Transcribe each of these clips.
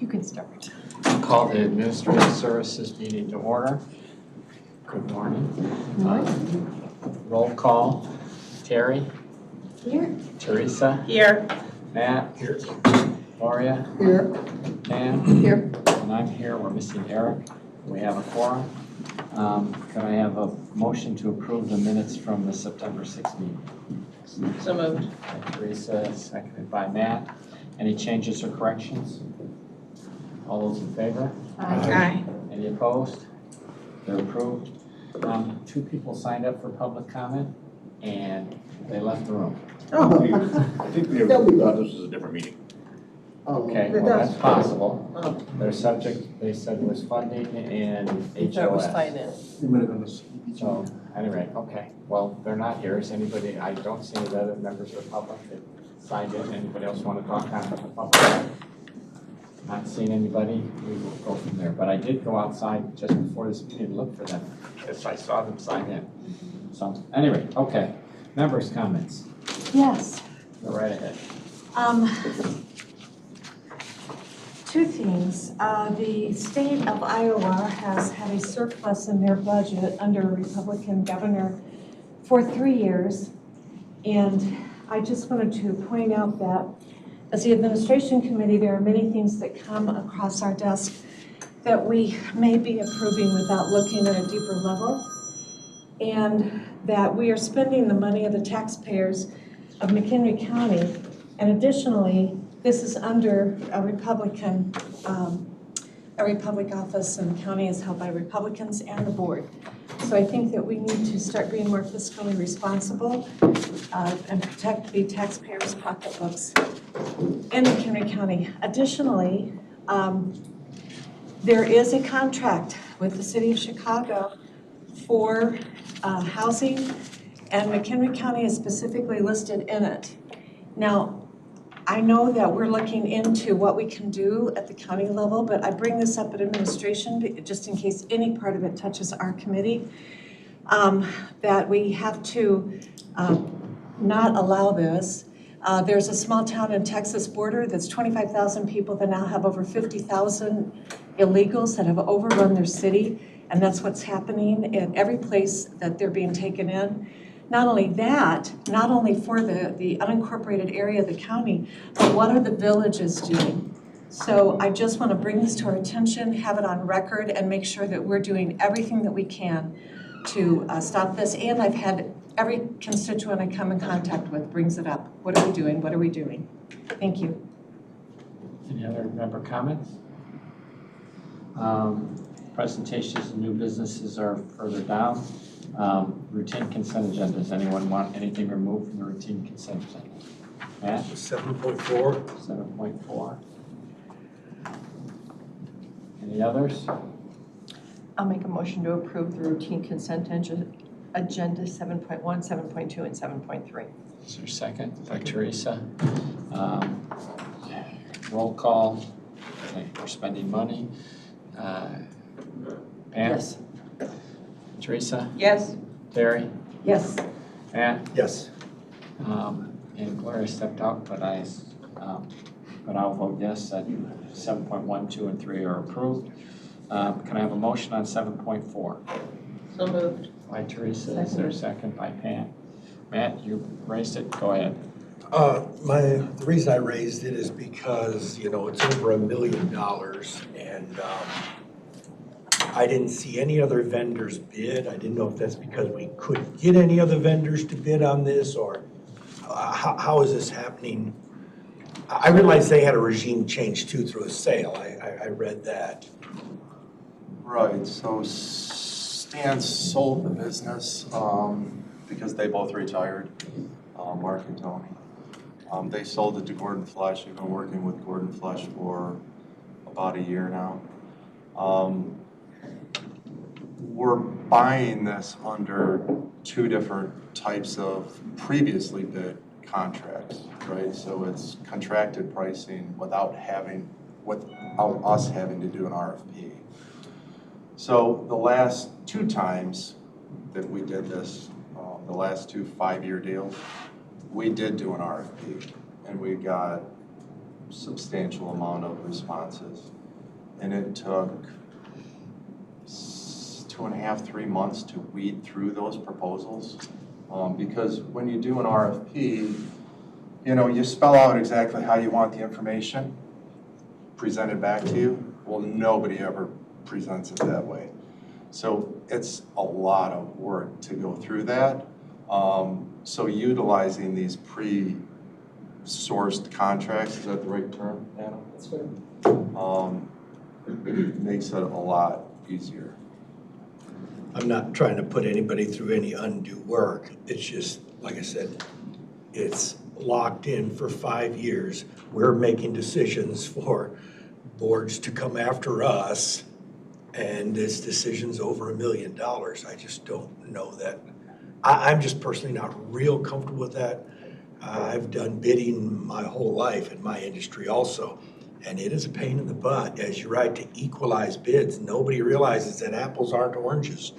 You can start. Call the Administrative Services meeting to order. Good morning. Roll call. Terry? Here. Teresa? Here. Matt? Here. Gloria? Here. Pam? Here. And I'm here. We're missing Eric. We have a quorum. Could I have a motion to approve the minutes from the September 6th meeting? So moved. By Teresa, seconded by Matt. Any changes or corrections? All those in favor? Aye. Any opposed? They're approved. Two people signed up for public comment and they left the room. I think we thought this was a different meeting. Okay, well, that's possible. Their subject, they said, was funding and HOS. That was finance. You might have been So, anyway, okay. Well, they're not here. Is anybody, I don't see any other members of the public that signed in. Anybody else want to talk on the public? Not seeing anybody, we will go from there. But I did go outside just before this meeting to look for them because I saw them sign in. So, anyway, okay. Members' comments. Yes. Go right ahead. Two things. The state of Iowa has had a surplus in their budget under a Republican governor for 3 years. And I just wanted to point out that as the administration committee, there are many things that come across our desk that we may be approving without looking at a deeper level. And that we are spending the money of the taxpayers of McHenry County. And additionally, this is under a Republic office, and the county is held by Republicans and the board. So I think that we need to start being more fiscally responsible and protect the taxpayers' pocketbooks in McHenry County. Additionally, there is a contract with the city of Chicago for housing, and McHenry County is specifically listed in it. Now, I know that we're looking into what we can do at the county level, but I bring this up at administration just in case any part of it touches our committee, that we have to not allow this. There's a small town in Texas border that's 25,000 people that now have over 50,000 illegals that have overrun their city, and that's what's happening in every place that they're being taken in. Not only that, not only for the unincorporated area of the county, but what are the villages doing? So I just want to bring this to our attention, have it on record, and make sure that we're doing everything that we can to stop this. And I've had every constituent I come in contact with brings it up. What are we doing? What are we doing? Thank you. Any other member comments? Presentations and new businesses are further down. Routine consent agenda. Does anyone want anything removed from the routine consent agenda? Matt? 7.4. 7.4. Any others? I'll make a motion to approve the routine consent agenda 7.1, 7.2, and 7.3. Is there a second? By Teresa. Roll call. Okay, we're spending money. Pam? Yes. Teresa? Yes. Terry? Yes. Matt? Yes. And Gloria stepped out, but I'll vote yes that 7.1, 2, and 3 are approved. Can I have a motion on 7.4? So moved. By Teresa, is there a second? By Pam? Matt, you raised it, go ahead. The reason I raised it is because, it's over $1 million, and I didn't see any other vendors bid. I didn't know if that's because we couldn't get any other vendors to bid on this, or how is this happening? I realized they had a regime change too through a sale. I read that. Right, so Stan sold the business because they both retired, Mark and Tony. They sold it to Gordon Flesch. We've been working with Gordon Flesch for about a year now. We're buying this under two different types of previously bid contracts, right? So it's contracted pricing without us having to do an RFP. So the last two times that we did this, the last two 5-year deals, we did do an RFP, and we got substantial amount of responses. And it took 2.5, 3 months to weed through those proposals. Because when you do an RFP, you know, you spell out exactly how you want the information presented back to you. Well, nobody ever presents it that way. So it's a lot of work to go through that. So utilizing these pre-sourced contracts, is that the right term, Anna? That's fair. Makes it a lot easier. I'm not trying to put anybody through any undue work. It's just, like I said, it's locked in for 5 years. We're making decisions for boards to come after us, and this decision's over $1 million. I just don't know that. I'm just personally not real comfortable with that. I've done bidding my whole life in my industry also, and it is a pain in the butt, as you're right, to equalize bids. Nobody realizes that apples aren't oranges.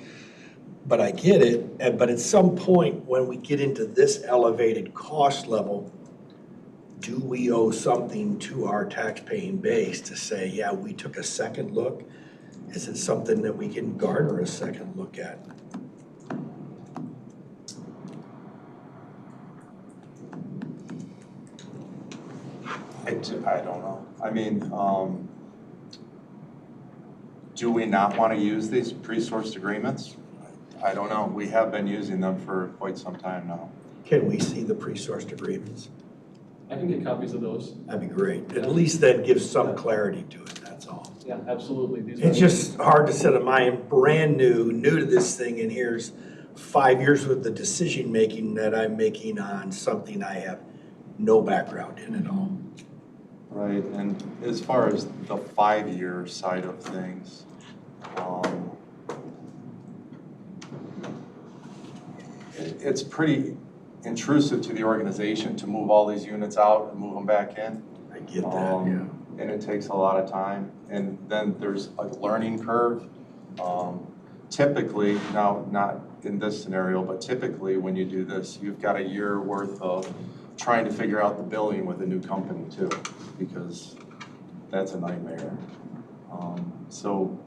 But I get it, but at some point when we get into this elevated cost level, do we owe something to our tax-paying base to say, yeah, we took a second look? Is it something that we can garner a second look at? I don't know. I mean, do we not want to use these pre-sourced agreements? I don't know. We have been using them for quite some time now. Can we see the pre-sourced agreements? I can get copies of those. That'd be great. At least that gives some clarity to it, that's all. Yeah, absolutely. These It's are- just hard to set a mind brand new to this thing, and here's 5 years with the decision-making that I'm making on something I have no background in at all. Right, and as far as the 5-year side of things, it's pretty intrusive to the organization to move all these units out and move them back in. I get that, yeah. And it takes a lot of time, and then there's a learning curve. Typically, now not in this scenario, but typically when you do this, you've got a year worth of trying to figure out the billing with a new company too, because that's a nightmare. So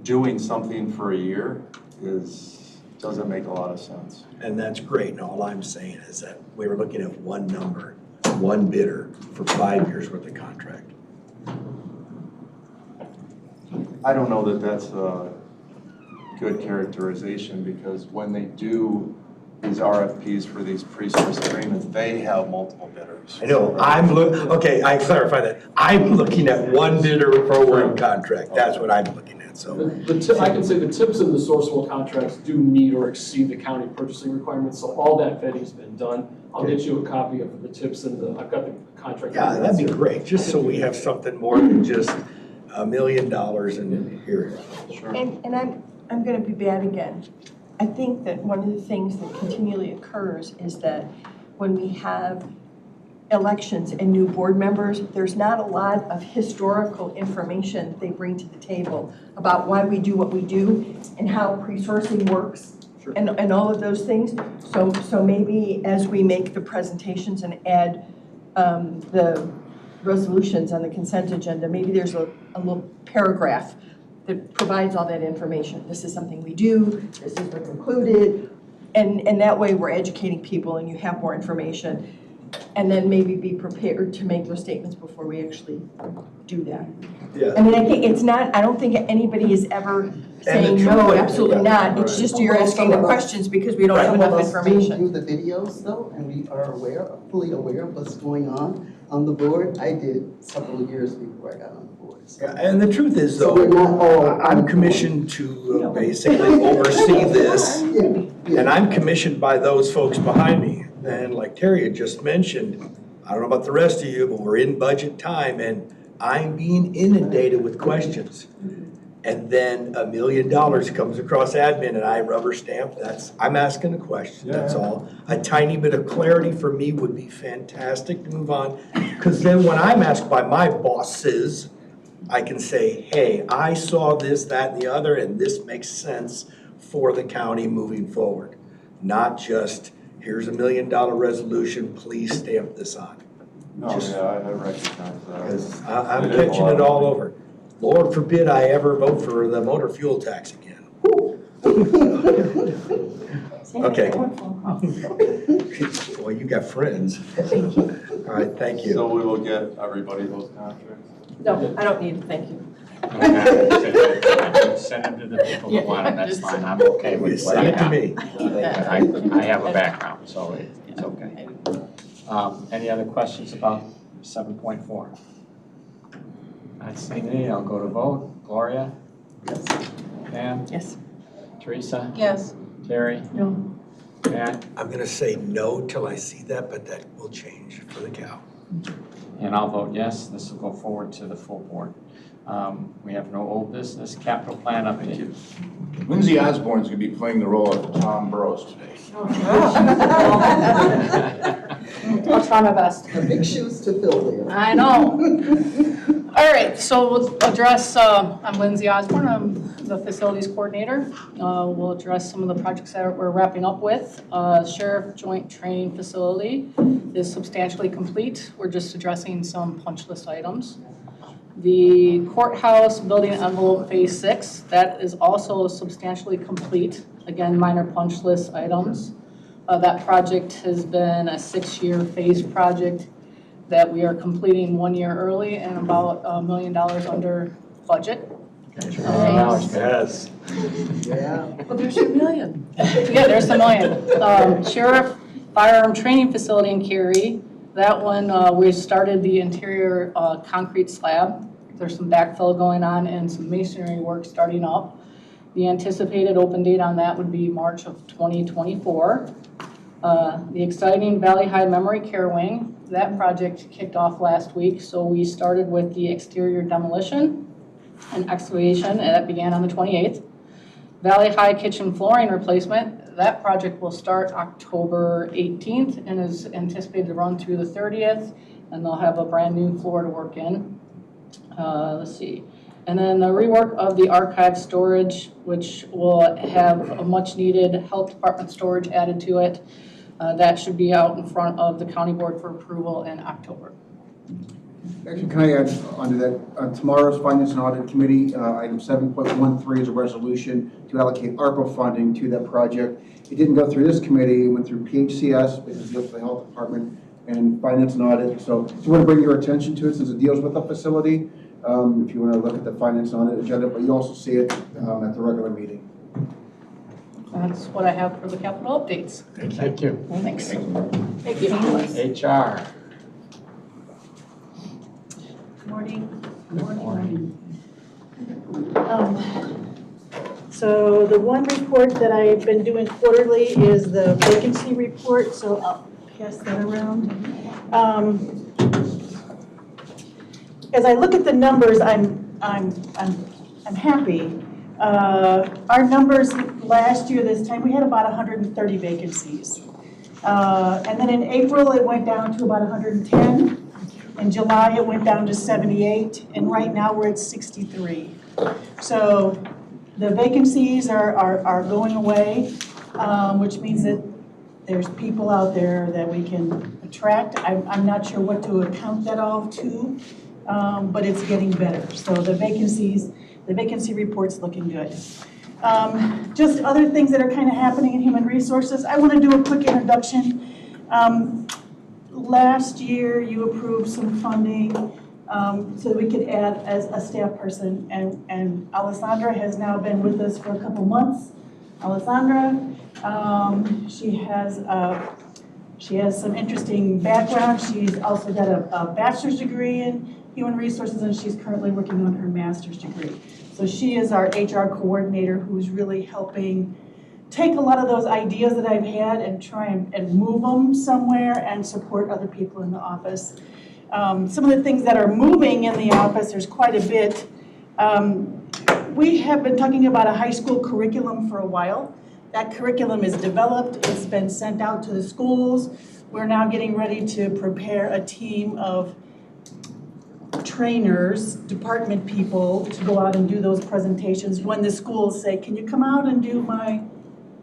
doing something for a year doesn't make a lot of sense. And that's great, and all I'm saying is that we were looking at one number, one bidder for 5 years worth of contract. I don't know that that's a good characterization, because when they do these RFPs for these pre-source agreements, they have multiple bidders. I know, okay, I clarify that. I'm looking at one bidder for one contract. That's what I'm looking at, so. I can say the tips in the sourcewell contracts do meet or exceed the county purchasing requirements, so all that vetting's been done. I'll get you a copy of the tips and I've got the contract. Yeah, that'd be great, just so we have something more than just $1 million and here. Sure. And I'm gonna be bad again. I think that one of the things that continually occurs is that when we have elections and new board members, there's not a lot of historical information they bring to the table about why we do what we do and how pre-sourcing works. Sure. And all of those things. So maybe as we make the presentations and add the resolutions on the consent agenda, maybe there's a little paragraph that provides all that information. This is something we do, this is what's included, and that way we're educating people and you have more information. And then maybe be prepared to make those statements before we actually do that. Yeah. I mean, I think it's not, I don't think anybody is ever saying, no, absolutely not. It's just you're asking the questions because we don't have enough information. Do the videos though, and we are fully aware of what's going on the board. I did several years before I got on the board. So. Yeah, and the truth is, So we're not though, all- I'm commissioned to basically oversee this, and I'm commissioned by those folks behind me. And like Terry had just mentioned, I don't know about the rest of you, but we're in budget time, and I'm being inundated with questions. And then $1 million comes across admin, and I rubber stamp, I'm asking a question, that's all. A tiny bit of clarity for me would be fantastic to move on, because then when I'm asked by my bosses, I can say, hey, I saw this, that, and the other, and this makes sense for the county moving forward. Not just, here's $1 million resolution, please stamp this on. No, yeah, I recognize that. Because I'm It is a catching lot it of all money. over. Lord forbid I ever vote for the motor fuel tax again. Okay. Well, you got friends. All right, thank you. So we will get everybody those contracts? No, I don't need it, thank you. Send them to the people that want it, that's fine, I'm okay You with what I send it to have. me. I have a background, so it's okay. Any other questions about 7.4? Not seeing any, I'll go to vote. Gloria? Yes. Pam? Yes. Teresa? Yes. Terry? No. Matt? I'm gonna say no till I see that, but that will change for the cow. And I'll vote yes, this will go forward to the full board. We have no old business, capital plan update. Lindsay Osborne's gonna be playing the role of Tom Burrows today. I'll try my best. Big shoes to fill there. I know. All right, so we'll address, I'm Lindsay Osborne, I'm the facilities coordinator. We'll address some of the projects that we're wrapping up with. Sheriff Joint Training Facility is substantially complete. We're just addressing some punch list items. The courthouse building envelope phase 6, that is also substantially complete. Again, minor punch list items. That project has been a 6-year phase project that we are completing 1 year early and about $1 million under budget. Yes. Yeah. Well, there's your million. Yeah, there's the million. Sheriff Firearm Training Facility in Cary, that one, we started the interior concrete slab. There's some backfill going on and some masonry work starting up. The anticipated open date on that would be March of 2024. The exciting Valley High Memory Care Wing, that project kicked off last week, so we started with the exterior demolition and excavation, and that began on the 28th. Valley High kitchen flooring replacement, that project will start October 18th and is anticipated to run through the 30th, and they'll have a brand new floor to work in. Let's see. And then the rework of the archive storage, which will have a much needed health department storage added to it. That should be out in front of the county board for approval in October. Actually, can I add onto that? Tomorrow's Finance and Audit Committee, item 7.13 is a resolution to allocate ARPA funding to that project. It didn't go through this committee, it went through PHCS, because it deals with the health department, and Finance and Audit. So just want to bring your attention to it since it deals with the facility. If you want to look at the Finance and Audit agenda, but you also see it at the regular meeting. That's what I have for the capital updates. Thank you. Thanks. Thank you. HR. Morning. Good morning. So the one report that I've been doing quarterly is the vacancy report, so I'll pass that around. As I look at the numbers, I'm happy. Our numbers last year, this time, we had about 130 vacancies. And then in April, it went down to about 110. In July, it went down to 78, and right now we're at 63. So the vacancies are going away, which means that there's people out there that we can attract. I'm not sure what to account that all to, but it's getting better. So the vacancy report's looking good. Just other things that are kind of happening in human resources. I want to do a quick introduction. Last year, you approved some funding so that we could add as a staff person, and Alessandra has now been with us for a couple months. Alessandra, she has some interesting background. She's also got a bachelor's degree in human resources, and she's currently working on her master's degree. So she is our HR coordinator who's really helping take a lot of those ideas that I've had and try and move them somewhere and support other people in the office. Some of the things that are moving in the office, there's quite a bit. We have been talking about a high school curriculum for a while. That curriculum is developed, it's been sent out to the schools. We're now getting ready to prepare a team of trainers, department people to go out and do those presentations when the schools say, can you come out and do my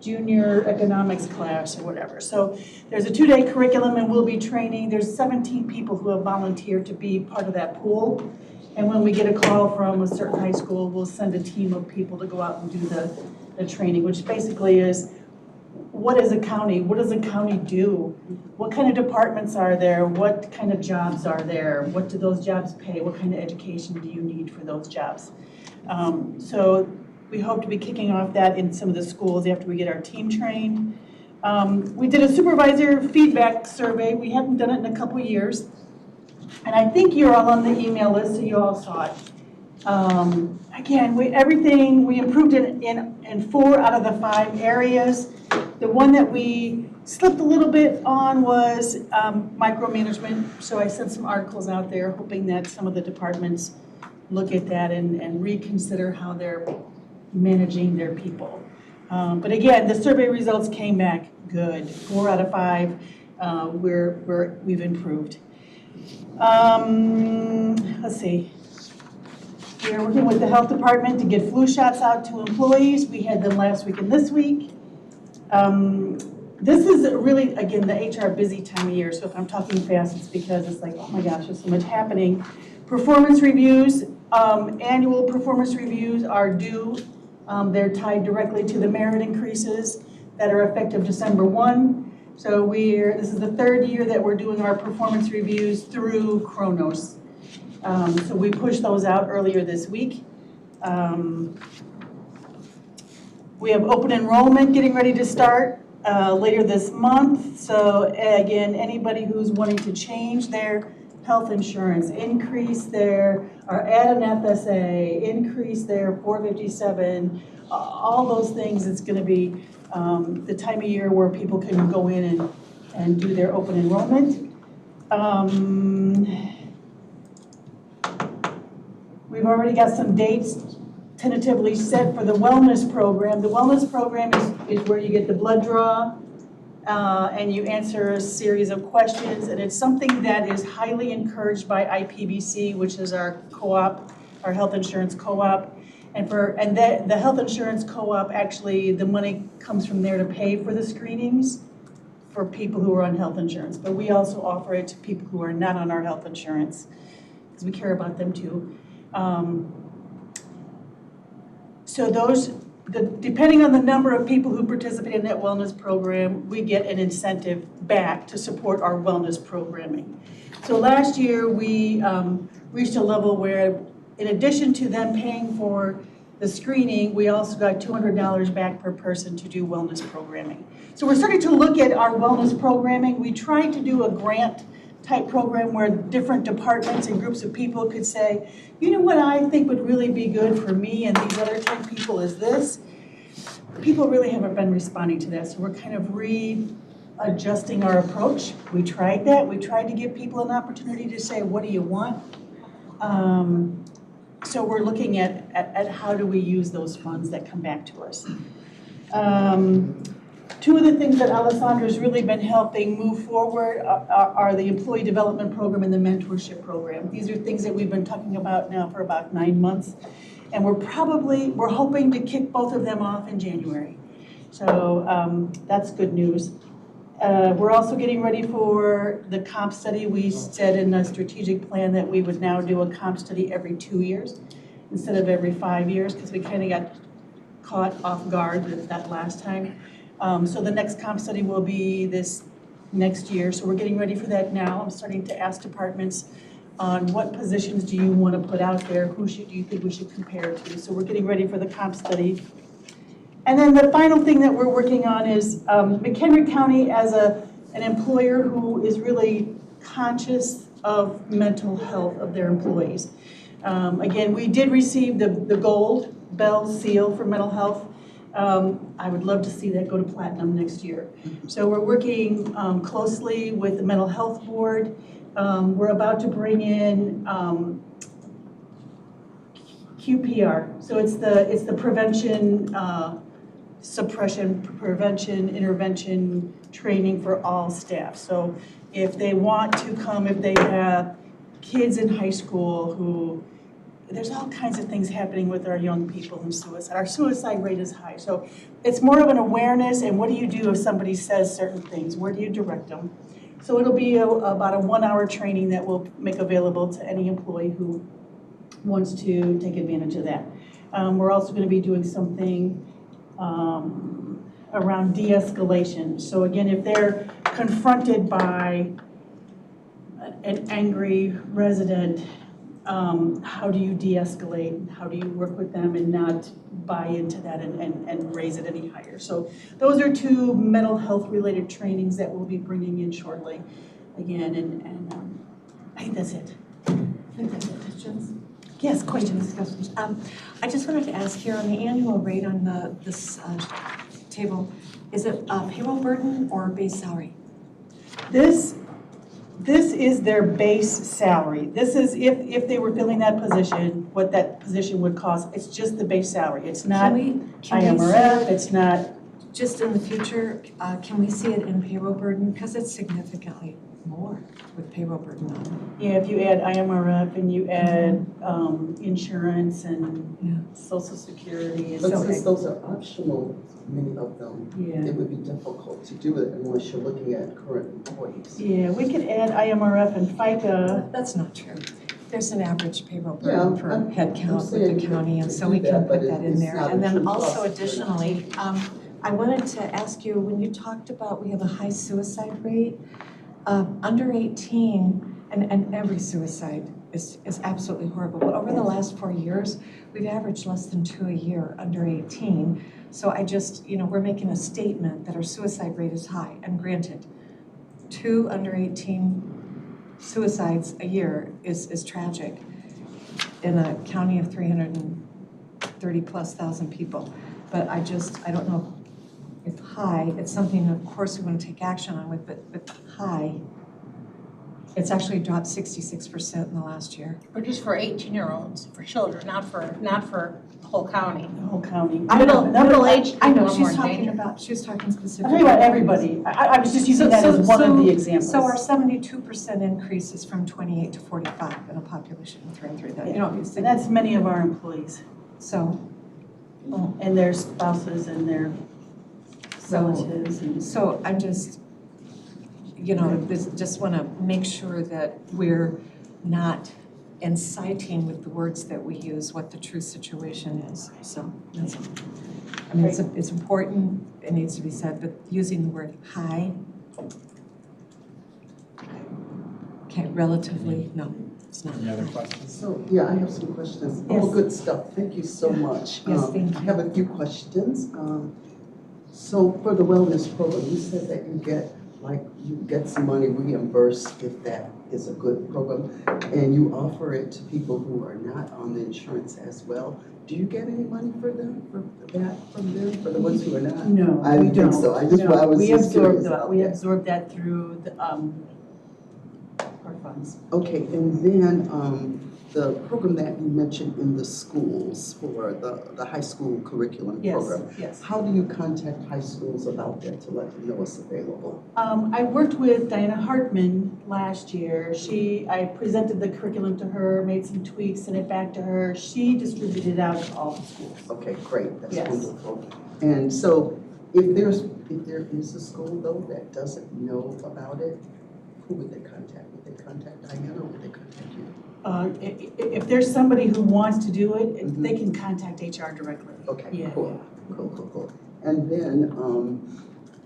junior economics class or whatever. So there's a 2-day curriculum and we'll be training. There's 17 people who have volunteered to be part of that pool. And when we get a call from a certain high school, we'll send a team of people to go out and do the training, which basically is, what is a county? What does a county do? What kind of departments are there? What kind of jobs are there? What do those jobs pay? What kind of education do you need for those jobs? So we hope to be kicking off that in some of the schools after we get our team trained. We did a supervisor feedback survey. We hadn't done it in a couple years. And I think you're all on the email list, so you all saw it. Again, we improved in 4 out of the 5 areas. The one that we slipped a little bit on was micromanagement. So I sent some articles out there hoping that some of the departments look at that and reconsider how they're managing their people. But again, the survey results came back good. 4 out of 5, we've improved. Let's see. We are working with the health department to get flu shots out to employees. We had them last week and this week. This is really, again, the HR busy time of year. So if I'm talking fast, it's because it's like, oh my gosh, there's so much happening. Performance reviews, annual performance reviews are due. They're tied directly to the merit increases that are effective December 1. So this is the 3rd year that we're doing our performance reviews through Kronos. So we pushed those out earlier this week. We have open enrollment getting ready to start later this month. So again, anybody who's wanting to change their health insurance, increase or add an FSA, increase their 457, all those things, it's going to be the time of year where people can go in and do their open enrollment. We've already got some dates tentatively set for the wellness program. The wellness program is where you get the blood draw and you answer a series of questions, and it's something that is highly encouraged by IPBC, which is our co-op, our health insurance co-op. And the health insurance co-op, actually, the money comes from there to pay for the screenings for people who are on health insurance. But we also offer it to people who are not on our health insurance, because we care about them too. So depending on the number of people who participate in that wellness program, we get an incentive back to support our wellness programming. So last year, we reached a level where, in addition to them paying for the screening, we also got $200 back per person to do wellness programming. So we're starting to look at our wellness programming. We tried to do a grant type program where different departments and groups of people could say, you know what I think would really be good for me and these other 10 people is this. People really haven't been responding to that, so we're kind of readjusting our approach. We tried that. We tried to give people an opportunity to say, what do you want? So we're looking at how do we use those funds that come back to us. Two of the things that Alessandra's really been helping move forward are the employee development program and the mentorship program. These are things that we've been talking about now for about 9 months. And we're hoping to kick both of them off in January. So that's good news. We're also getting ready for the comp study. We said in a strategic plan that we would now do a comp study every 2 years instead of every 5 years, because we kind of got caught off guard that last time. So the next comp study will be this next year. So we're getting ready for that now. I'm starting to ask departments on what positions do you want to put out there? Who do you think we should compare to? So we're getting ready for the comp study. And then the final thing that we're working on is McHenry County as an employer who is really conscious of mental health of their employees. Again, we did receive the gold bell seal for mental health. I would love to see that go to platinum next year. So we're working closely with the Mental Health Board. We're about to bring in QPR. So it's the prevention, suppression, prevention, intervention training for all staff. So if they want to come, if they have kids in high school who there's all kinds of things happening with our young people and suicide. Our suicide rate is high. So it's more of an awareness, and what do you do if somebody says certain things? Where do you direct them? So it'll be about a 1-hour training that we'll make available to any employee who wants to take advantage of that. We're also going to be doing something around de-escalation. So again, if they're confronted by an angry resident, how do you de-escalate? How do you work with them and not buy into that and raise it any higher? So those are 2 mental health related trainings that we'll be bringing in shortly again, and I think that's it. Questions? Yes, questions. Discussions. I just wanted to ask here on the annual rate on this table, is it payroll burden or base salary? This is their base salary. This is if they were filling that position, what that position would cost. It's just the base salary. It's not Can we IMRF, see it, it's not, just in the future, can we see it in payroll burden? Because it's significantly more with payroll burden on it. yeah, if you add IMRF and you add insurance and social security. But So, since those are optional, many of them, yeah. it would be difficult to do it unless you're looking at current employees. Yeah, we could add IMRF and FICA. That's not true. There's an average payroll Yeah, burden per head count with the county, and so we can put that in there. And then also additionally, I wanted to ask you, when you talked about we have a high suicide rate, under 18, and every suicide is absolutely horrible, but over the last 4 years, we've averaged less than 2 a year under 18. So I just, we're making a statement that our suicide rate is high, and granted, 2 under 18 suicides a year is tragic in a county of 330,000+ people. But I don't know if high, it's something of course we want to take action on with, but high, it's actually dropped 66% in the last year. But just for 18-year-olds, for children, not for the whole county. The whole county. Middle age I know, people are she's more in talking danger. about, she was talking I'll specifically. tell you about everybody. I was just using that as one of the examples. So our 72% increase is from 28 to 45 in a population of 303,000. And that's many of our employees. So, And their spouses and their relatives. And so I'm just, just want to make sure that we're not inciting with the words that we use what the true situation is. So that's, I mean, it's important, it needs to be said, but using the word high, okay, relatively, no, it's not. Any other questions? So, yeah, I have some questions. Yes. All good stuff. Thank you so much. Yes, thank I you. have a few questions. So for the wellness program, you said that you get some money reimbursed if that is a good program, and you offer it to people who are not on the insurance as well. Do you get any money for them, for the ones who are not? No, I we don't don't. think so. I just No, was we just absorb curious that. about We that. absorb that through the our funds. Okay, and then the program that you mentioned in the schools for the high school curriculum Yes, program. yes. How do you contact high schools about that to let them know it's available? I worked with Diana Hartman last year. I presented the curriculum to her, made some tweaks, sent it back to her. She distributed it out to all the schools. Okay, great, that's Yes. wonderful. And so if there is a school though that doesn't know about it, who would they contact? Would they contact Diana or would they contact you? If there's somebody who wants to do it, Mhm. they can contact HR directly. Okay, Yeah. cool. And then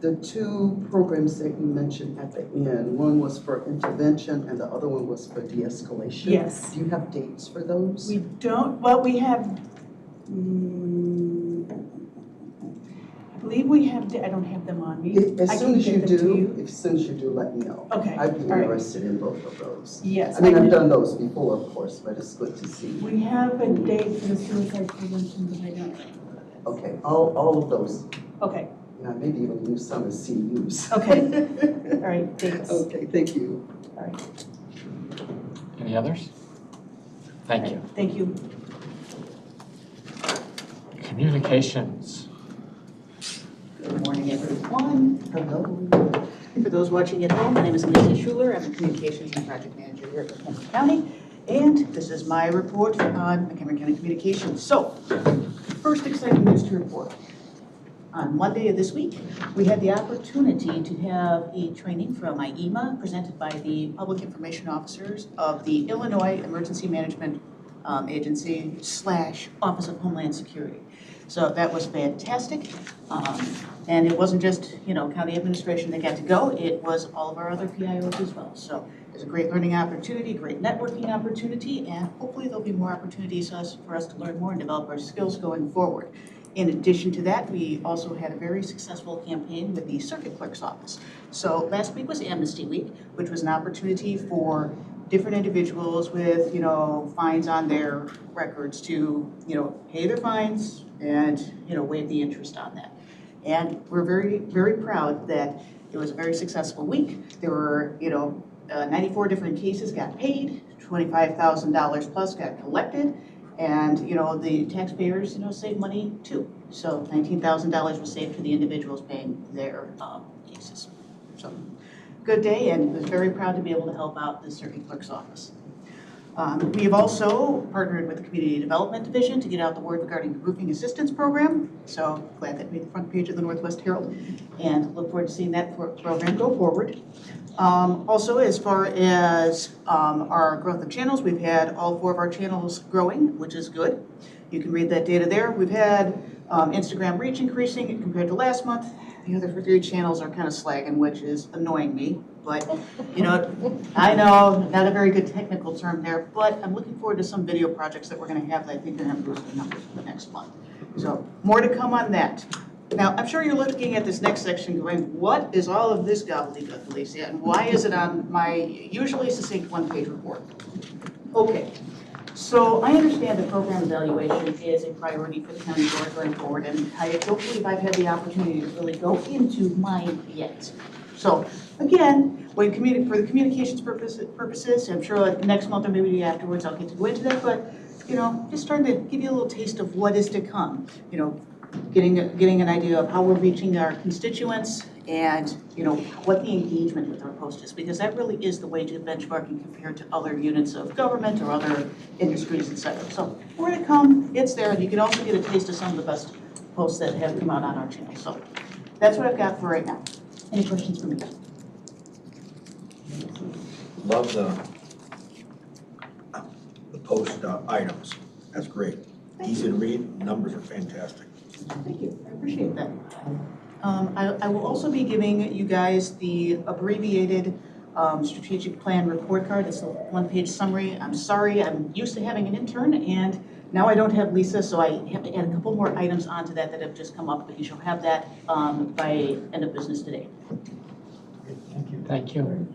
the 2 programs that you mentioned at the end, one was for intervention and the other one was for de-escalation. Yes. Do you have dates for those? We don't, well, we have, I believe we have, I don't have them on me. As I soon can as you get them to do, you. let me know. Okay, I'd be all right. interested in both of those. Yes. I mean, can- I've done those before, of course, but it's good to see. We have a date for the suicide prevention, but I don't. Okay, all of those. Okay, Yeah, maybe even do some as CUs. Okay. all right, dates. Okay, thank you. All right, Any others? Thank you. thank you. Communications. Good morning, everyone. Hello. For those watching at home, my name is Lisa Schuler. I'm a Communications and Project Manager here at Montgomery County. And this is my report on McHenry County Communications. So, first exciting news to report. On Monday of this week, we had the opportunity to have a training from IEMA presented by the Public Information Officers of the Illinois Emergency Management Agency / Office of Homeland Security. So that was fantastic. And it wasn't just, county administration that got to go, it was all of our other PIOs as well. So it was a great learning opportunity, great networking opportunity, and hopefully there'll be more opportunities for us to learn more and develop our skills going forward. In addition to that, we also had a very successful campaign with the Circuit Clerk's Office. So last week was Amnesty Week, which was an opportunity for different individuals with, fines on their records to, pay their fines and, waive the interest on that. And we're very, very proud that it was a very successful week. There were, 94 different cases got paid, $25,000 plus got collected. And, the taxpayers, saved money too. So $19,000 was saved for the individuals paying their cases. So good day, and was very proud to be able to help out the Circuit Clerk's Office. We have also partnered with the Community Development Division to get out the word regarding the roofing assistance program. So glad that made the front page of the Northwest Herald, and look forward to seeing that program go forward. Also, as far as our growth of channels, we've had all 4 of our channels growing, which is good. You can read that data there. We've had Instagram reach increasing compared to last month. The other 3 channels are kind of slagging, which is annoying me. But, I know, not a very good technical term there, but I'm looking forward to some video projects that we're going to have that I think are going to boost the numbers for the next month. So more to come on that. Now, I'm sure you're looking at this next section going, what is all of this gobbledygook, Alicia, and why is it on my usually succinct 1-page report? Okay, so I understand that program evaluation is a priority for the county board going forward, and I don't believe I've had the opportunity to really go into mine yet. So, again, for the communications purposes, I'm sure next month or maybe afterwards I'll get to go into that, but, just trying to give you a little taste of what is to come. Getting an idea of how we're reaching our constituents and, what the engagement with our post is, because that really is the way to benchmark and compare to other units of government or other industries, et cetera. So more to come, it's there, and you can also get a taste of some of the best posts that have come out on our channel. So that's what I've got for right now. Any questions for me? Love the post items. That's great. Easy to read, numbers are fantastic. Thank you, I appreciate that. I will also be giving you guys the abbreviated strategic plan report card. It's a 1-page summary. I'm sorry, I'm used to having an intern, and now I don't have Lisa, so I have to add a couple more items onto that have just come up, but you shall have that by end of business today. Thank you. Thank you.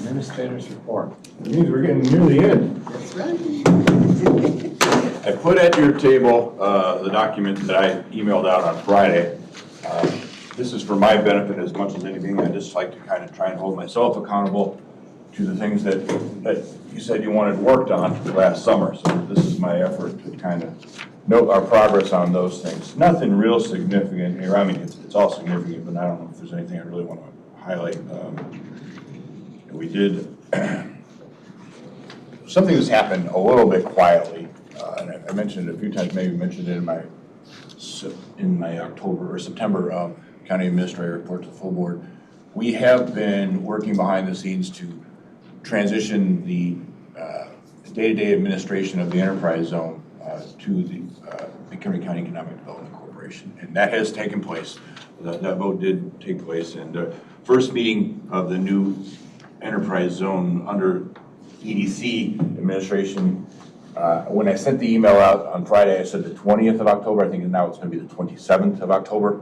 Administrator's report. It means we're getting near the end. That's right. I put at your table the document that I emailed out on Friday. This is for my benefit as much as anything. I just like to kind of try and hold myself accountable to the things that you said you wanted worked on last summer. So this is my effort to kind of note our progress on those things. Nothing real significant here. I mean, it's all significant, but I don't know if there's anything I really want to highlight. We did something that's happened a little bit quietly, and I mentioned it a few times, maybe mentioned it in my October or September county administrator report to the full board. We have been working behind the scenes to transition the day-to-day administration of the enterprise zone to the McHenry County Economic Development Corporation, and that has taken place. That vote did take place, and the first meeting of the new enterprise zone under EDC administration. When I sent the email out on Friday, I said the 20th of October. I think now it's going to be the 27th of October.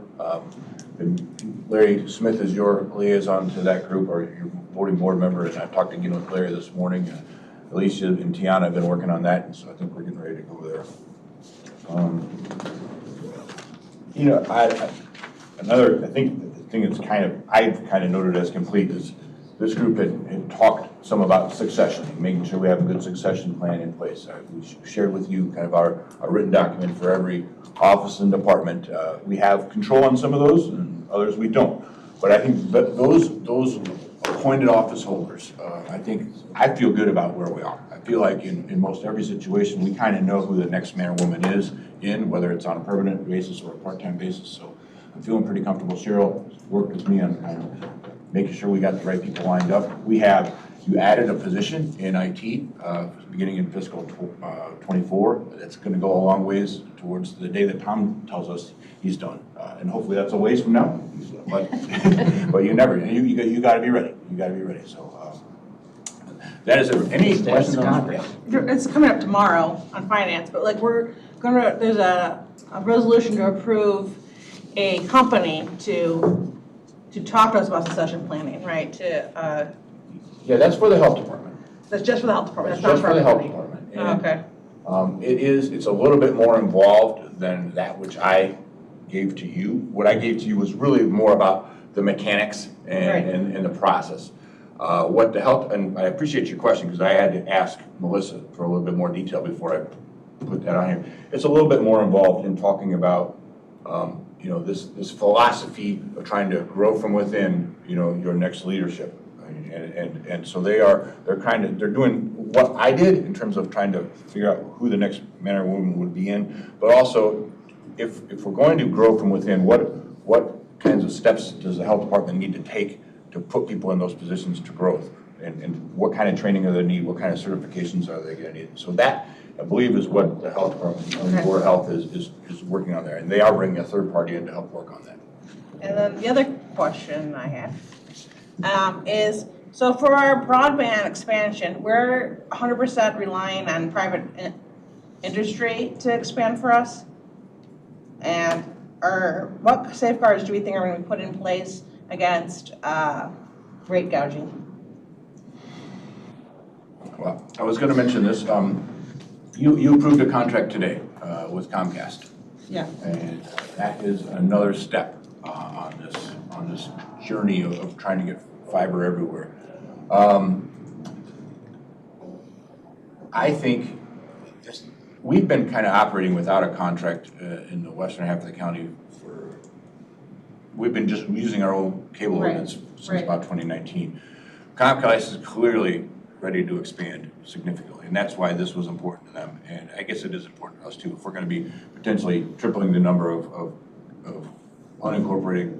Larry Smith is your liaison to that group, or your voting board member, and I talked again with Larry this morning. Alicia and Tiana have been working on that, and so I think we're getting ready to go there. I think the thing that's I've kind of noted as complete is this group had talked some about succession, making sure we have a good succession plan in place. We shared with you kind of our written document for every office and department. We have control on some of those, and others we don't. But I think that those appointed office holders, I feel good about where we are. I feel like in most every situation, we kind of know who the next man or woman is whether it's on a permanent basis or a part-time basis. So I'm feeling pretty comfortable. Cheryl worked with me on kind of making sure we got the right people lined up. You added a position in IT beginning in fiscal 24. That's going to go a long ways towards the day that Tom tells us he's done. And hopefully that's a ways from now. But, but you got to be ready. You got to be ready. So that is it. Any questions on that? It's coming up tomorrow on finance, but like there's a resolution to approve a company to talk to us about succession planning, right? Yeah, that's for the health department. That's just for the health department. That's That's just not for the health everybody. department. Oh, okay. It's a little bit more involved than that which I gave to you. What I gave to you was really more about the mechanics and the process. What the health, and I appreciate your question because I had to ask Melissa for a little bit more detail before I put that on here. It's a little bit more involved in talking about this philosophy of trying to grow from within, your next leadership. And so they're doing what I did in terms of trying to figure out who the next man or woman would be in, but also if we're going to grow from within, what kinds of steps does the health department need to take to put people in those positions to growth, and what kind of training do they need, what kind of certifications are they going to need? So that, I believe, is what the health department, and Board of Health is working on there, and they are bringing a third party in to help work on that. And then the other question I have is, so for our broadband expansion, we're 100% relying on private industry to expand for us? And what safeguards do we think are going to be put in place against rate gouging? Well, I was going to mention this. You approved a contract today with Comcast. Yeah. And that is another step on this journey of trying to get fiber everywhere. I think we've been kind of operating without a contract in the western half of the county we've been just using our own cable ordinance since about 2019. Comcast is clearly ready to expand significantly, and that's why this was important to them, and I guess it is important to us too. If we're going to be potentially tripling the number of unincorporated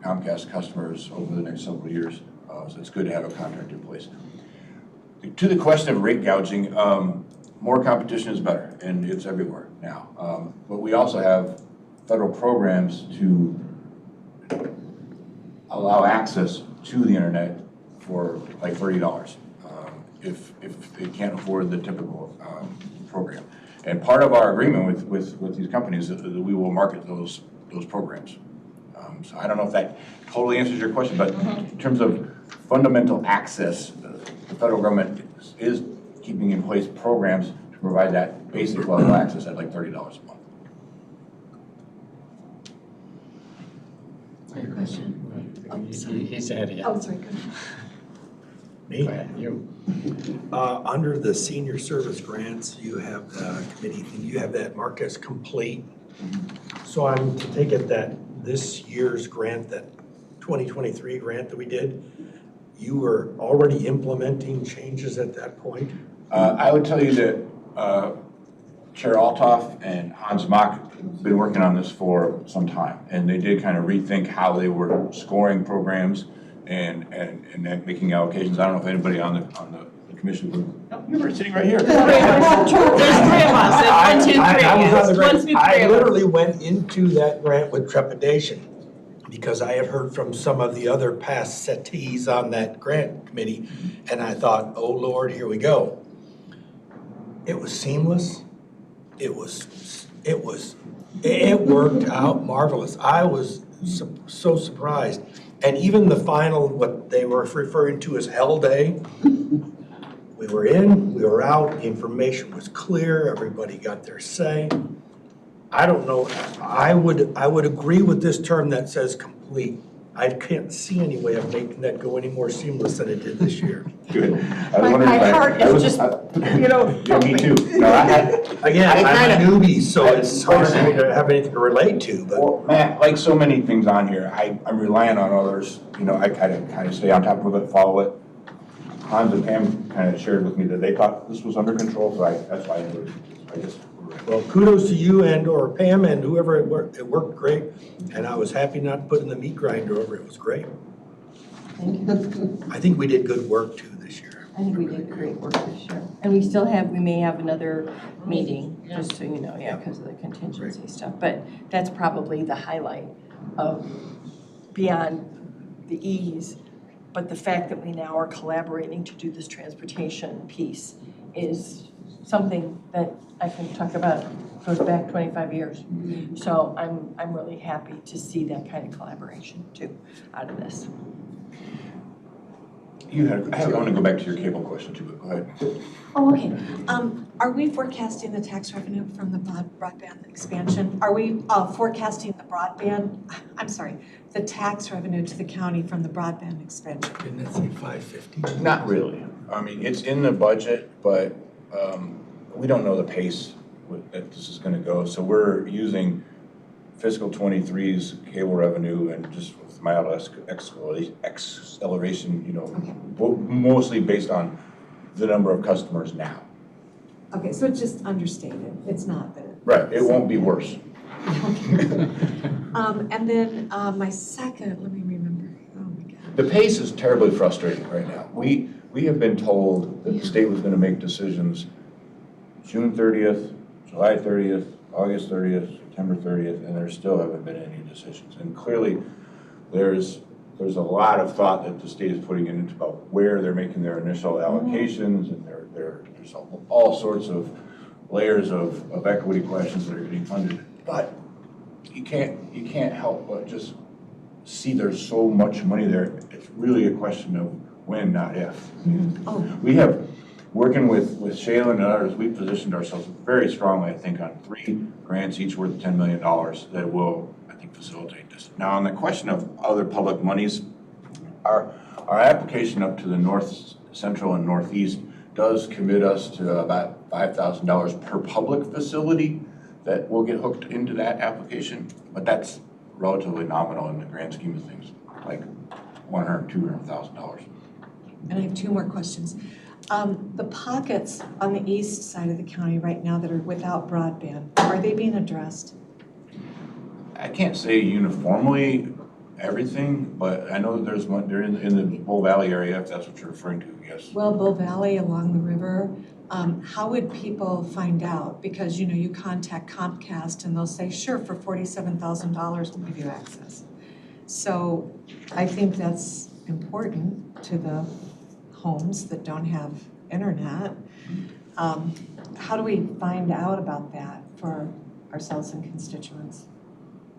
Comcast customers over the next several years, so it's good to have a contract in place. To the question of rate gouging, more competition is better, and it's everywhere now. But we also have federal programs to allow access to the internet for like $30 if they can't afford the typical program. And part of our agreement with these companies is that we will market those programs. So I don't know if that totally answers your question, but in terms of fundamental access, the federal government is keeping in place programs to provide that basic level access at like $30 a month. Question? He said, yeah. Oh, sorry, go ahead. Me? Go ahead, you. Under the senior service grants, you have the committee thing, you have that marked as complete. So I'm to take it that this year's grant, that 2023 grant that we did, you were already implementing changes at that point? I would tell you that Chair Althoff and Hans Mock have been working on this for some time, and they did kind of rethink how they were scoring programs and making allocations. I don't know if anybody on the commission would. You were sitting right here. There's 3 of us. It's 1, 2, 3. I literally went into that grant with trepidation because I had heard from some of the other past settees on that grant committee, and I thought, oh Lord, here we go. It was seamless. It worked out marvelous. I was so surprised. And even the final, what they were referring to as hell day, we were in, we were out, the information was clear, everybody got their say. I don't know, I would agree with this term that says complete. I can't see any way of making that go any more seamless than it did this year. Good. I was My wondering if I- heart I is was- just, I- you know, Yeah, me too. No, Again, I I'm a kinda- newbie, so it's hard for me to have anything to relate to, but. Well, Matt, like so many things on here, I'm relying on others, you know, I kind of stay on top of it, follow it. Hans and Pam kind of shared with me that they thought this was under control, so that's why I just. Well, kudos to you and or Pam and whoever it worked great. And I was happy not to put in the meat grinder over it. It was great. Thank you. I think we did good work too this year. I think we did great work this year. And we may have another meeting, just so you know, yeah, because of the contingency stuff. But that's probably the highlight of beyond the ease. But the fact that we now are collaborating to do this transportation piece is something that I can talk about, goes back 25 years. So I'm really happy to see that kind of collaboration too out of this. I want to go back to your cable question too, but go ahead. Oh, okay. Are we forecasting the tax revenue from the broadband expansion? Are we forecasting the tax revenue to the county from the broadband expansion? Didn't it say 550? Not really. I mean, it's in the budget, but we don't know the pace that this is going to go. So we're using fiscal 23's cable revenue and just with mild acceleration, you know, mostly based on the number of customers now. Okay, so it's just understated. It's not that. Right, it won't be worse. And then my second, let me remember. Oh my God. The pace is terribly frustrating right now. We have been told that the state was going to make decisions June 30th, July 30th, August 30th, September 30th, and there still haven't been any decisions. And clearly, there's a lot of thought that the state is putting into about where they're making their initial allocations, and there's all sorts of layers of equity questions that are getting funded. But you can't help but just see there's so much money there. It's really a question of when, not if. Oh. We have, working with Shayla and others, we positioned ourselves very strongly, I think, on 3 grants, each worth $10 million that will, I think, facilitate this. Now, on the question of other public monies, our application up to the North Central and Northeast does commit us to about $5,000 per public facility that will get hooked into that application, but that's relatively nominal in the grand scheme of things, like $100,000, $200,000. And I have 2 more questions. The pockets on the east side of the county right now that are without broadband, are they being addressed? I can't say uniformly everything, but I know that there's one, they're in the Bull Valley area, if that's what you're referring to, yes. Well, Bull Valley along the river, how would people find out? Because, you know, you contact Comcast and they'll say, sure, for $47,000 we'll give you access. So I think that's important to the homes that don't have internet. How do we find out about that for ourselves and constituents?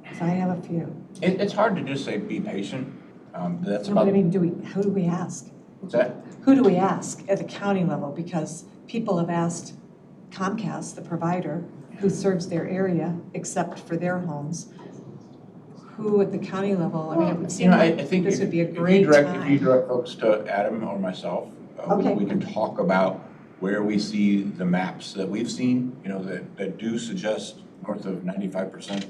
Because I have a few. It's hard to just say be patient. That's No, but about. I mean, who do we ask? What's that? Who do we ask at the county level? Because people have asked Comcast, the provider, who serves their area, except for their homes. Who at the county level? I mean, it would seem I like think this would be a if great you direct time. folks to Adam or myself, Okay. we can talk about where we see the maps that we've seen, you know, that do suggest north of 95%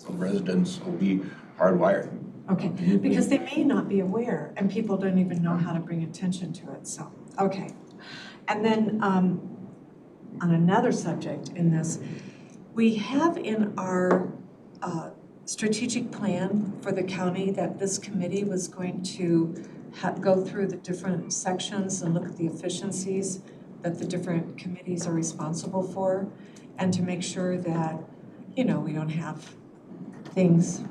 of residents will be hardwired. Okay, because they may not be aware, and people don't even know how to bring attention to it, so, okay. And then, on another subject in this, we have in our strategic plan for the county that this committee was going to go through the different sections and look at the efficiencies that the different committees are responsible for, and to make sure that, you know, we don't have things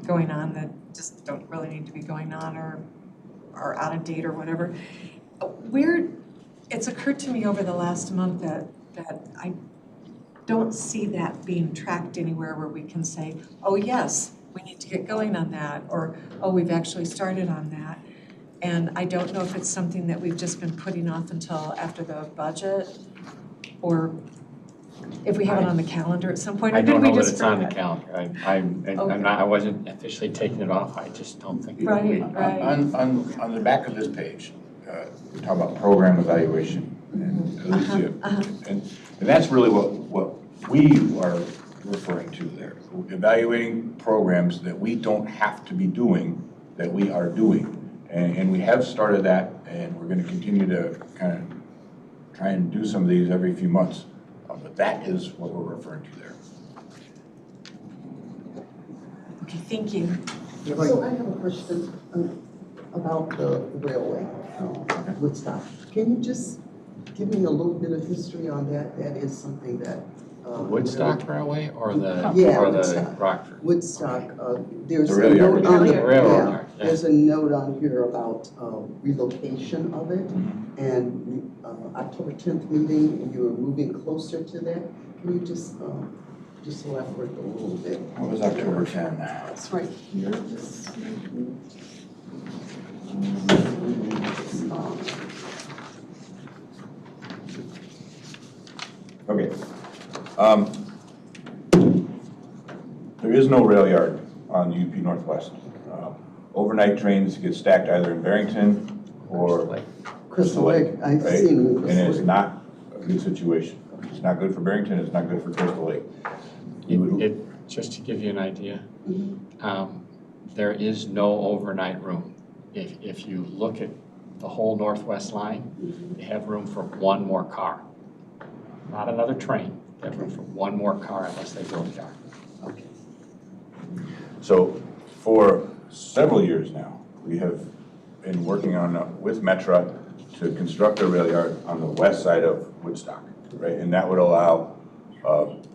going on that just don't really need to be going on or are out of date or whatever. It's occurred to me over the last month that I don't see that being tracked anywhere where we can say, oh yes, we need to get going on that, or oh, we've actually started on that. And I don't know if it's something that we've just been putting off until after the budget, or If we have it on the calendar at some point, or I did don't we know that just it's on the forget? calendar. I'm not, I wasn't officially taking it off, I just don't think. Right, right. On the back of this page, we talk about program evaluation. And that's really what we are referring to there. Evaluating programs that we don't have to be doing, that we are doing. And we have started that, and we're going to continue to kind of try and do some of these every few months. But that is what we're referring to there. Okay, thank you. So I have a question about the railway, Woodstock. Can you just give me a little bit of history on that? That is something that. Woodstock Railway or the, Yeah, or the Woodstock. Rockford? There's The a rail note yard. on The rail yard, yeah. there's a note on here about relocation of it, Mm-hmm. and October 10th meeting, you were moving closer to that. Can you just elaborate a little bit? What was October 10? It's right here. Okay. There is no rail yard on the UP Northwest. Overnight trains get stacked either in Barrington or Crystal Lake, I've right? seen it in And Crystal it's Lake. not a good situation. It's not good for Barrington, it's not good for Crystal Lake. Just to give you an idea, Mhm. there is no overnight room. If you look at the whole Northwest line, you have room for one more car. Not another train, you have room for one more car unless they build a yard. Okay. So for several years now, we have been working on, with Metra, to construct a rail yard on the west side of Woodstock, right? And that would allow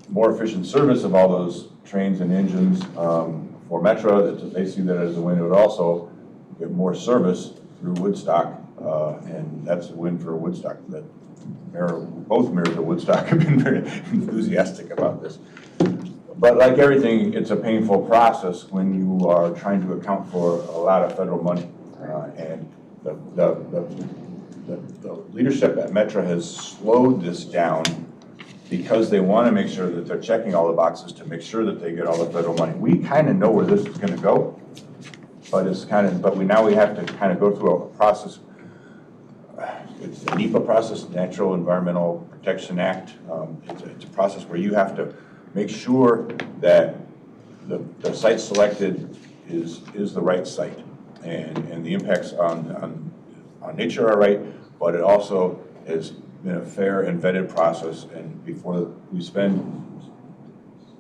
more efficient service of all those trains and engines for Metra. They see that as a win. It would also get more service through Woodstock, and that's a win for Woodstock. That both mayors of Woodstock have been very enthusiastic about this. But like everything, it's a painful process when you are trying to account for a lot of federal money. And the leadership at Metra has slowed this down because they want to make sure that they're checking all the boxes to make sure that they get all the federal money. We kind of know where this is going to go, but now we have to kind of go through a process. It's the NEPA process, Natural Environmental Protection Act. It's a process where you have to make sure that the site selected is the right site, and the impacts on nature are right, but it also has been a fair and vetted process, and before we spend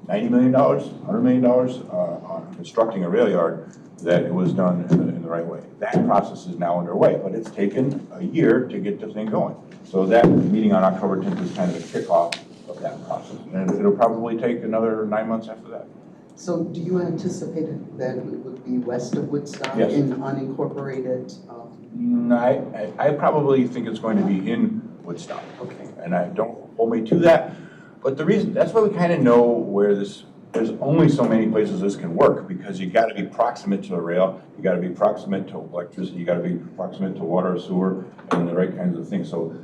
$90 million, $100 million on constructing a rail yard, that it was done in the right way. That process is now underway, but it's taken a year to get the thing going. So that meeting on October 10th is kind of a kickoff of that process, and it'll probably take another 9 months after that. So do you anticipate that it would be west of Woodstock Yes. in unincorporated? I probably think it's going to be in Woodstock. Okay. And I don't hold me to that, but the reason, that's why we kind of know where there's only so many places this can work, because you got to be proximate to the rail, you got to be proximate to electricity, you got to be proximate to water, sewer, and the right kinds of things. So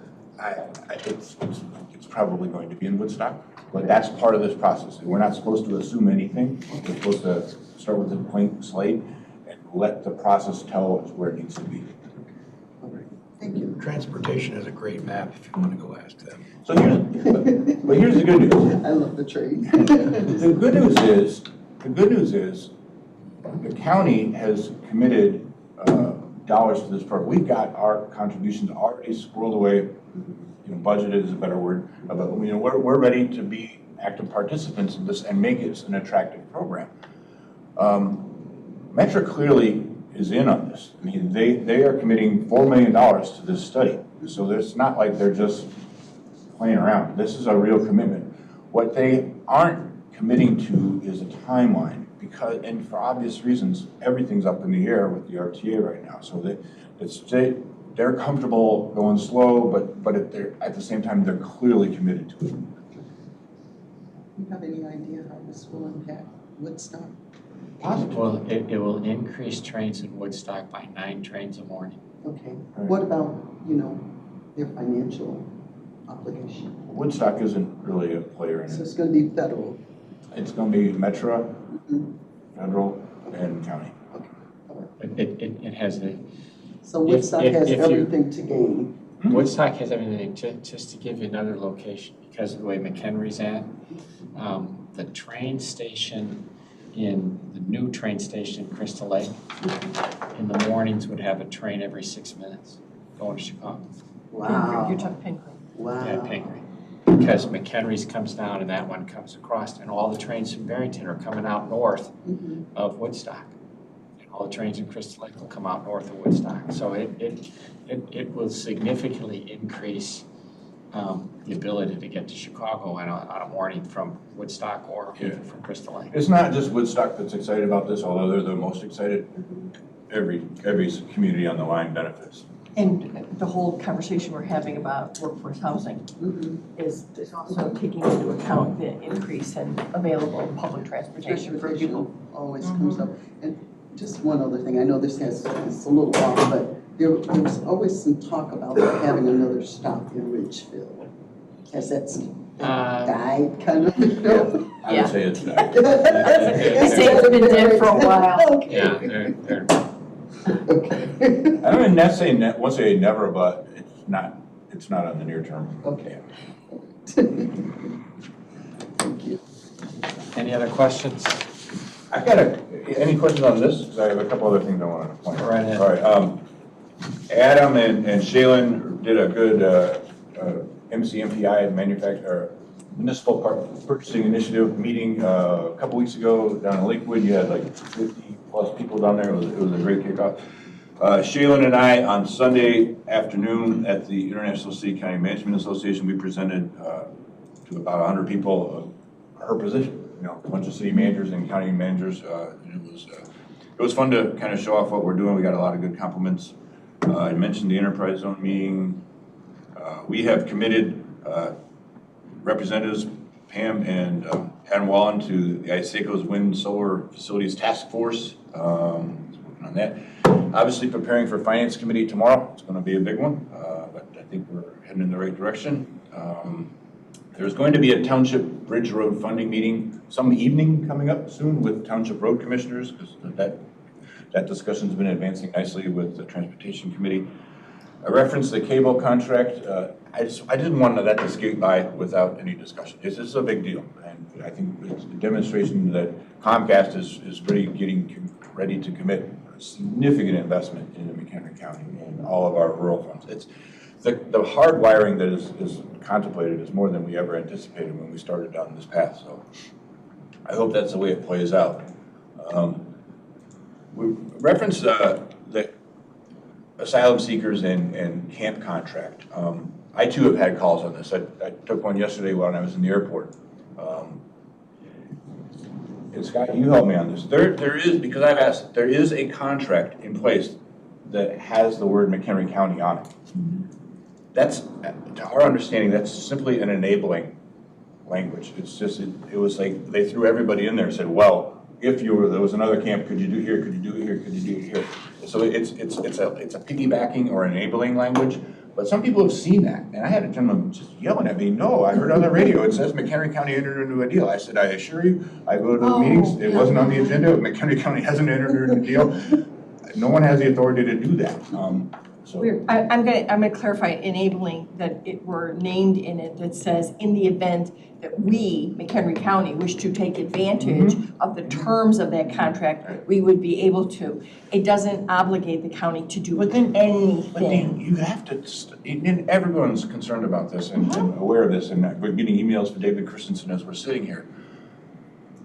it's probably going to be in Woodstock, but that's part of this process. We're not supposed to assume anything. We're supposed to start with a blank slate and let the process tell us where it needs to be. All right. Thank you. Transportation has a great map if you want to go ask them. So here's the good news. I love the trade. The good news is the county has committed dollars to this program. We've got our contributions already squirreled away, budgeted is a better word, but we're ready to be active participants in this and make it an attractive program. Metra clearly is in on this. I mean, they are committing $4 million to this study. So it's not like they're just playing around. This is a real commitment. What they aren't committing to is a timeline, because, and for obvious reasons, everything's up in the air with the RTA right now. So they're comfortable going slow, but at the same time, they're clearly committed to it. Do you have any idea how this will impact Woodstock? Well, it will increase trains in Woodstock by 9 trains a morning. Okay. What about, their financial obligation? Woodstock isn't really a player in So it. it's gonna be federal? It's gonna be Metro, Mhm. federal, and county. It has the, So Woodstock if has you- everything to gain? Woodstock has everything, just to give you another location, because of the way McHenry's at, the train station the new train station in Crystal Lake, in the mornings would have a train every 6 minutes going to Chicago. Wow, You're talking Pingree. wow. Yeah, Pingree. Because McHenry's comes down and that one comes across, and all the trains from Barrington are coming out north Mhm. of Woodstock. And all the trains in Crystal Lake will come out north of Woodstock. So it will significantly increase the ability to get to Chicago on a morning from Woodstock or even from Crystal Lake. It's not just Woodstock that's excited about this, although they're the most excited. Every community on the line benefits. And the whole conversation we're having about workforce housing Mhm. is also taking into account the increase in available public transportation for people. Always comes up. And just one other thing, I know this it's a little long, but there's always some talk about having another stop in Ridgefield. Has that died kind of? I would say it's not. They say it's been dead for a while. Yeah, they're Okay. I don't mean won't say never, but it's not on the near term. Okay. Thank you. Any other questions? I got any questions on this? Because I have a couple other things I wanted to point out. Go right ahead. All right, Adam and Shaylin did a good MCMPI municipal purchasing initiative meeting a couple weeks ago down in Lakewood. You had like 50 plus people down there. It was a great kickoff. Shaylin and I on Sunday afternoon at the International City County Management Association, we presented to about 100 people her position. You know, a bunch of city managers and county managers. It was fun to kind of show off what we're doing. We got a lot of good compliments. I mentioned the enterprise zone meeting. We have committed representatives, Pam and Adam Wallen, to the ISACO's Wind Solar Facilities Task Force. Working on that. Obviously preparing for Finance Committee tomorrow. It's going to be a big one, but I think we're heading in the right direction. There's going to be a Township Bridge Road funding meeting some evening coming up soon with Township Road Commissioners, because that discussion's been advancing nicely with the Transportation Committee. I referenced the cable contract. I didn't want to let this get by without any discussion. This is a big deal, and I think it's a demonstration that Comcast is really getting ready to commit a significant investment in McHenry County and all of our rural funds. It's the hard wiring that is contemplated is more than we ever anticipated when we started down this path. So I hope that's the way it plays out. We referenced the asylum seekers and camp contract. I too have had calls on this. I took one yesterday when I was in the airport. And Scott, you help me on this. There is, because I've asked, there is a contract in place that has the word McHenry County on it. That's, to our understanding, that's simply an enabling language. It's just, it was like they threw everybody in there and said, well, if there was another camp, could you do here, could you do it here, could you do it here? So it's a piggybacking or enabling language, but some people have seen that. And I had a gentleman just yelling at me, no, I heard on the radio, it says McHenry County entered into a deal. I said, I assure you, I go to the meetings, it wasn't on the agenda, McHenry County hasn't entered into a deal. No one has the authority to do that. So I'm gonna clarify enabling, that it were named in it that says in the event that we, McHenry County, wish to take advantage of the terms of that contract, we would be able to. It doesn't obligate the county to do anything. But you have to, and everyone's concerned about this and aware of this, and we're getting emails from David Christensen as we're sitting here.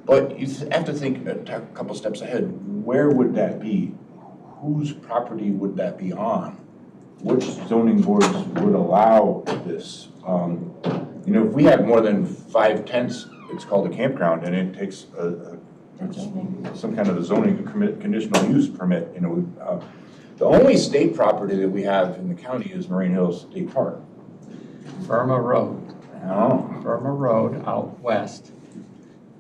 But you have to think a couple steps ahead. Where would that be? Whose property would that be on? Which zoning boards would allow this? You know, if we have more than 5 tents, it's called a campground, and it takes some kind of a zoning conditional use permit. You know, the only state property that we have in the county is Marine Hills State Park. Burma Road. Oh. Burma Road out west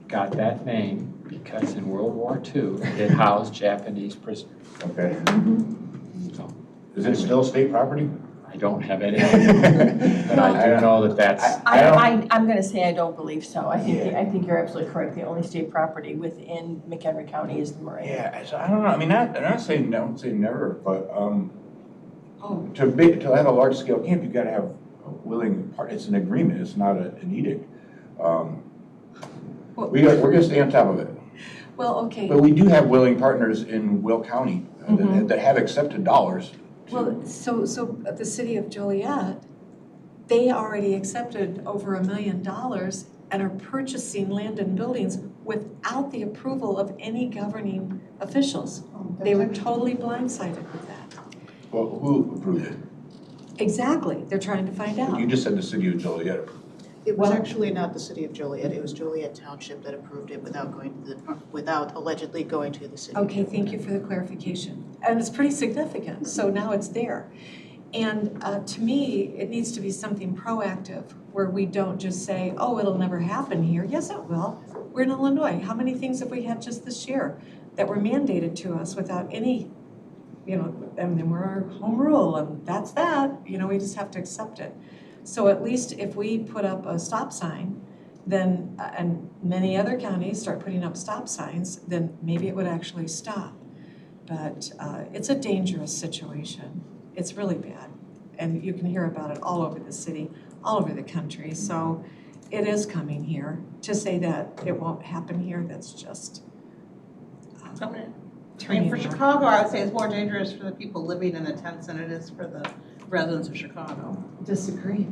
got that name because in World War II, it housed Japanese prisoners. Okay. So Is it still state property? I don't have any. But I do know that that's, I'm gonna say I don't believe so. I think you're absolutely correct. The only state property within McHenry County is the Moraine. Yeah, so I don't know, I mean, I'm not saying, don't say never, but, to have a large scale camp, you've gotta have a willing part, it's an agreement, it's not an edict. We're gonna stay on top of it. Well, okay. But we do have willing partners in Will County that have accepted dollars. Well, so the city of Joliet, they already accepted over $1 million and are purchasing land and buildings without the approval of any governing officials. They were totally blindsided with that. Well, who approved it? Exactly, they're trying to find out. You just said the city of Joliet approved. It was Well- actually not the city of Joliet, it was Joliet Township that approved it without allegedly going to the city. Okay, thank you for the clarification. And it's pretty significant, so now it's there. And to me, it needs to be something proactive where we don't just say, oh, it'll never happen here. Yes, it will. We're in Illinois. How many things have we had just this year that were mandated to us without any, and then we're our home rule and that's that, we just have to accept it. So at least if we put up a stop sign, then, and many other counties start putting up stop signs, then maybe it would actually stop. But it's a dangerous situation. It's really bad. And you can hear about it all over the city, all over the country. So it is coming here. To say that it won't happen here, that's just. I mean, for Chicago, I would say it's more dangerous for the people living in the tents than it is for the residents of Chicago. Disagree.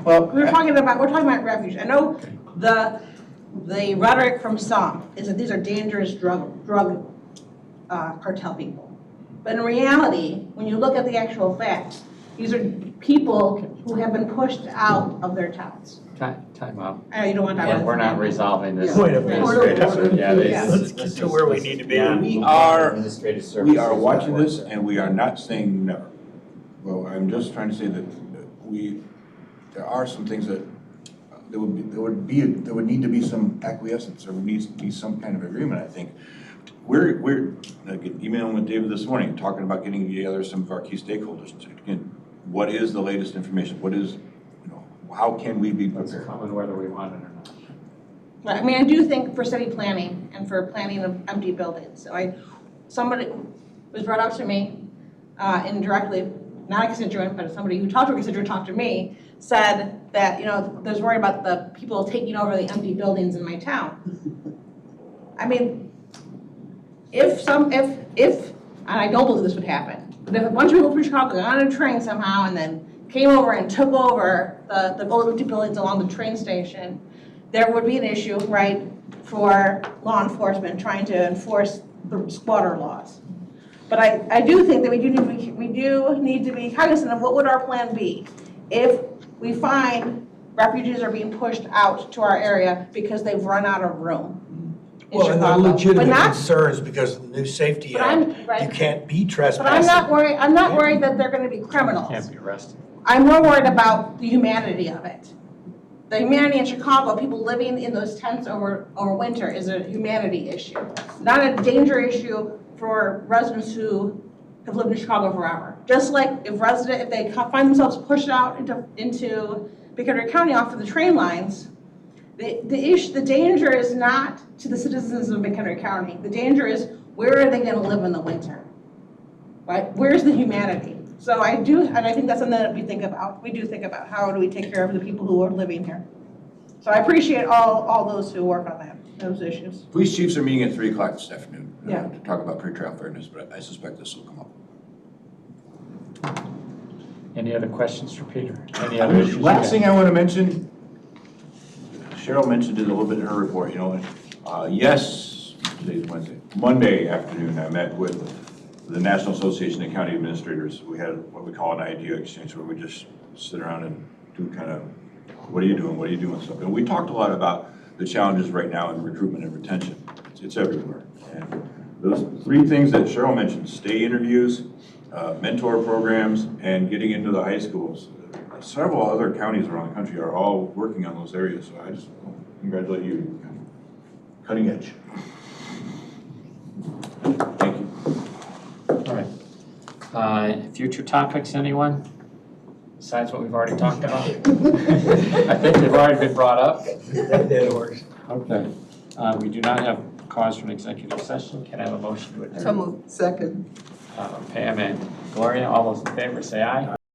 Well, We're talking about refuge. I know the rhetoric from some is that these are dangerous drug cartel people. But in reality, when you look at the actual facts, these are people who have been pushed out of their towns. time out. I know you don't want to talk about it. We're not resolving this. Point of administrative. Yeah, Let's get to where we need to be. We are Administrative services. We are watching this and we are not saying never. Well, I'm just trying to say that there are some things that there would need to be some acquiescence, or needs to be some kind of agreement, I think. We're emailing with David this morning, talking about getting together some of our key stakeholders. Again, what is the latest information? What is, how can we be It's prepared? coming whether we want it or not. Right, I mean, I do think for city planning and for planning of empty buildings, somebody was brought up to me indirectly, not a constituent, but somebody who talked to a constituent talked to me, said that, there's worry about the people taking over the empty buildings in my town. I mean, if, and I don't believe this would happen, but if a bunch of people from Chicago got on a train somehow and then came over and took over the old empty buildings along the train station, there would be an issue, right, for law enforcement trying to enforce the squatter laws. But I do think that we do need to be cognizant of what would our plan be if we find refugees are being pushed out to our area because they've run out of room in Well, and they're Chicago. legitimate But not- concerns because of the new safety But act. right. You can't be But trespassing. I'm not worried that they're gonna be criminals. Can't be arrested. I'm more worried about the humanity of it. The humanity in Chicago, people living in those tents over winter is a humanity issue, not a danger issue for residents who have lived in Chicago forever. Just like if they find themselves pushed out into McHenry County off of the train lines, the danger is not to the citizens of McHenry County. The danger is, where are they gonna live in the winter? Right? Where's the humanity? So I think that's something that we think about. We do think about how do we take care of the people who are living here. So I appreciate all those who work on those issues. Police chiefs are meeting at 3 o'clock this afternoon Yeah. to talk about pretrial fairness, but I suspect this will come up. Any other questions for Peter? Any other issues? Last thing I want to mention, Cheryl mentioned it a little bit in her report, yes, today's Wednesday, Monday afternoon, I met with the National Association of County Administrators. We had what we call an idea exchange, where we just sit around and do kind of, what are you doing stuff. And we talked a lot about the challenges right now in recruitment and retention. It's everywhere. And those 3 things that Cheryl mentioned, stay interviews, mentor programs, and getting into the high schools. Several other counties around the country are all working on those areas, so I just congratulate you. Cutting edge. Thank you. All right. Future topics, anyone? Besides what we've already talked about? I think they've already been brought up. That works. Okay. We do not have cause for an executive session. Can I have a motion to adjourn? So moved. Second. Pam and Gloria, all those in favor, say aye.